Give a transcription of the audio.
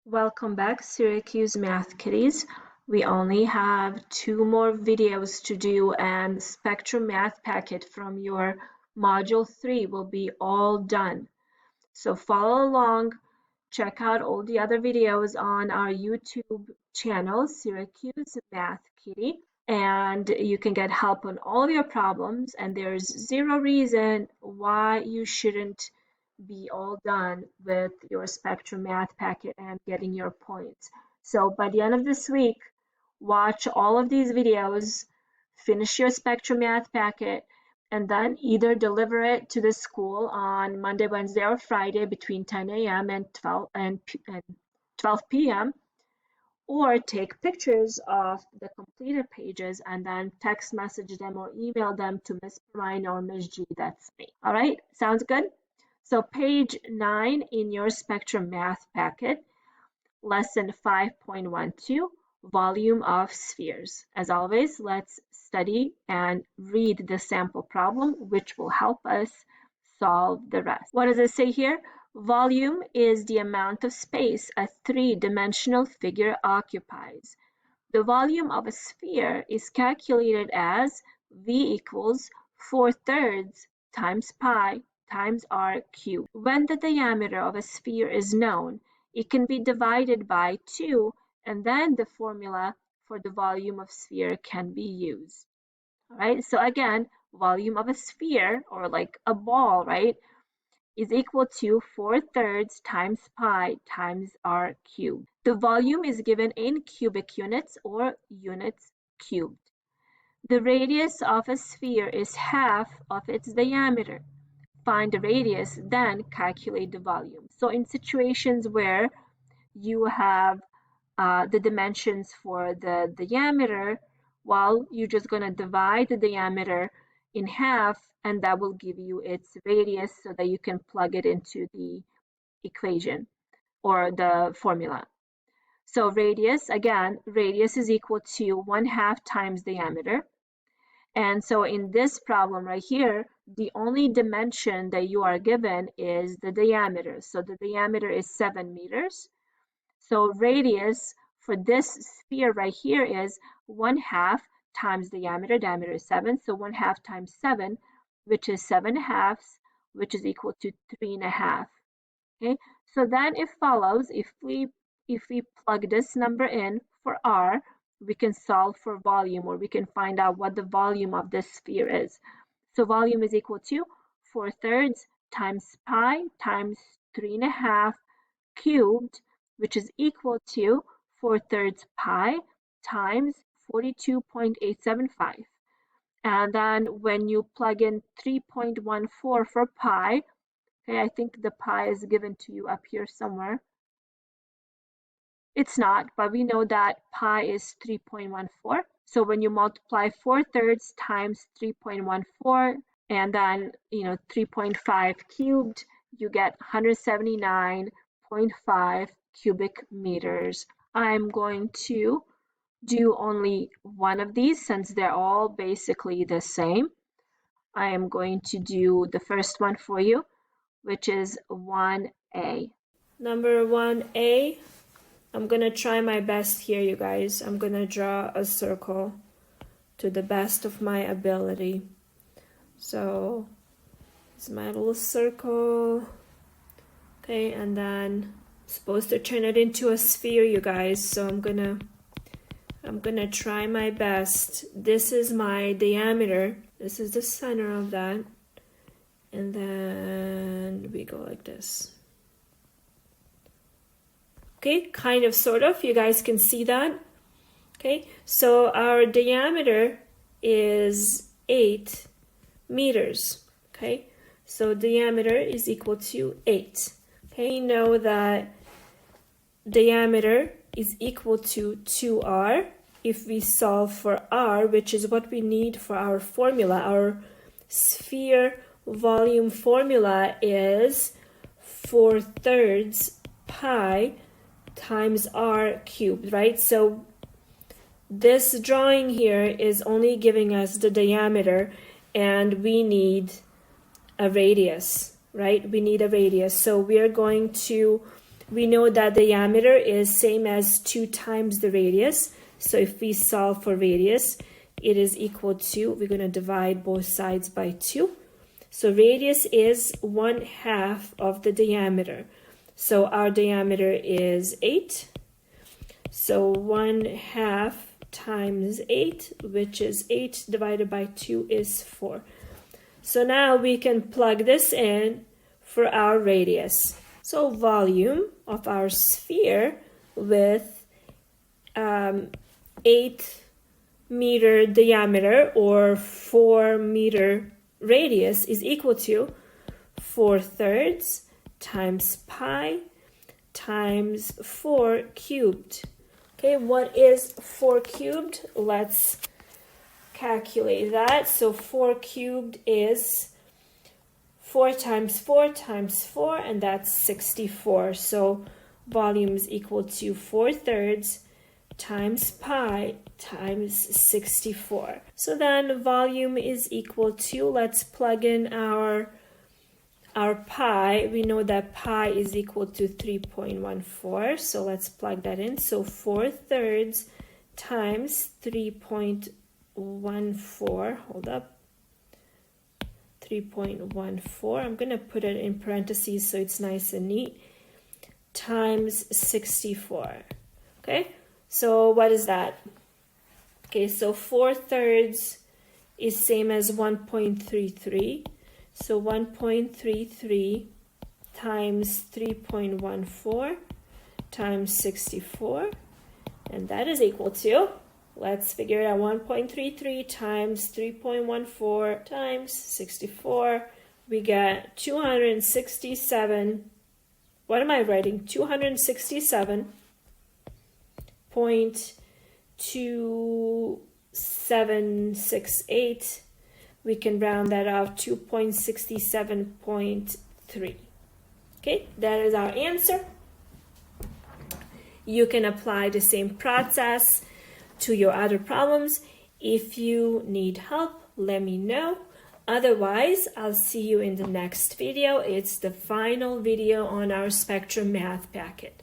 Welcome back, Syracuse Math Kitties. We only have 2 more videos to do and Spectrum Math Packet from your Module 3 will be all done. So follow along, check out all the other videos on our YouTube channel, Syracuse Math Kitty, and you can get help on all of your problems, and there's zero reason why you shouldn't be all done with your Spectrum Math Packet and getting your points. So by the end of this week, watch all of these videos, finish your Spectrum Math Packet, and then either deliver it to the school on Monday, Wednesday, or Friday between 10 a.m. and 12 p.m., or take pictures of the completed pages and then text message them or email them to Miss Piraino or Ms. G. That's me. All right, sounds good? So page 9 in your Spectrum Math Packet, lesson 5.12, volume of spheres. As always, let's study and read the sample problem, which will help us solve the rest. What does it say here? Volume is the amount of space a three-dimensional figure occupies. The volume of a sphere is calculated as V equals 4/3 times pi times r cubed. When the diameter of a sphere is known, it can be divided by 2, and then the formula for the volume of sphere can be used. All right, so again, volume of a sphere, or like a ball, right, is equal to 4/3 times pi times r cubed. The volume is given in cubic units or units cubed. The radius of a sphere is half of its diameter. Find the radius, then calculate the volume. So in situations where you have the dimensions for the diameter, well, you're just going to divide the diameter in half, and that will give you its radius so that you can plug it into the equation or the formula. So radius, again, radius is equal to 1/2 times diameter. And so in this problem right here, the only dimension that you are given is the diameter. So the diameter is 7 meters. So radius for this sphere right here is 1/2 times diameter. Diameter is 7, so 1/2 times 7, which is 7/2, which is equal to 3.5. Okay, so then it follows if we plug this number in for r, we can solve for volume, or we can find out what the volume of this sphere is. So volume is equal to 4/3 times pi times 3.5 cubed, which is equal to 4/3 pi times 42.875. And then when you plug in 3.14 for pi, okay, I think the pi is given to you up here somewhere. It's not, but we know that pi is 3.14. So when you multiply 4/3 times 3.14 and then 3.5 cubed, you get 179.5 cubic meters. I'm going to do only one of these since they're all basically the same. I am going to do the first one for you, which is 1A. Number 1A, I'm going to try my best here, you guys. I'm going to draw a circle to the best of my ability. So it's my little circle. Okay, and then I'm supposed to turn it into a sphere, you guys. So I'm gonna try my best. This is my diameter. This is the center of that. And then we go like this. Okay, kind of, sort of. You guys can see that. Okay, so our diameter is 8 meters. Okay, so diameter is equal to 8. Okay, you know that diameter is equal to 2r if we solve for r, which is what we need for our formula. Our sphere volume formula is 4/3 pi times r cubed, right? So this drawing here is only giving us the diameter, and we need a radius, right? We need a radius. So we are going to we know that the diameter is same as 2 times the radius. So if we solve for radius, it is equal to, we're going to divide both sides by 2. So radius is 1/2 of the diameter. So our diameter is 8. So 1/2 times 8, which is 8 divided by 2 is 4. So now we can plug this in for our radius. So volume of our sphere with 8-meter diameter or 4-meter radius is equal to 4/3 times pi times 4 cubed. Okay, what is 4 cubed? Let's calculate that. So 4 cubed is 4 times 4 times 4, and that's 64. So volume is equal to 4/3 times pi times 64. So then volume is equal to, let's plug in our pi. We know that pi is equal to 3.14. So let's plug that in. So 4/3 times 3.14. Hold up. 3.14. I'm going to put it in parentheses so it's nice and neat. Times 64. Okay. So what is that? Okay, so 4/3 is same as 1.33. So 1.33 times 3.14 times 64. And that is equal to, let's figure it out, 1.33 times 3.14 times 64. We get 267. What am I writing? 267.2768. We can round that out, 2.67.3. Okay, that is our answer. You can apply the same process to your other problems. If you need help, let me know. Otherwise, I'll see you in the next video. It's the final video on our Spectrum Math packet.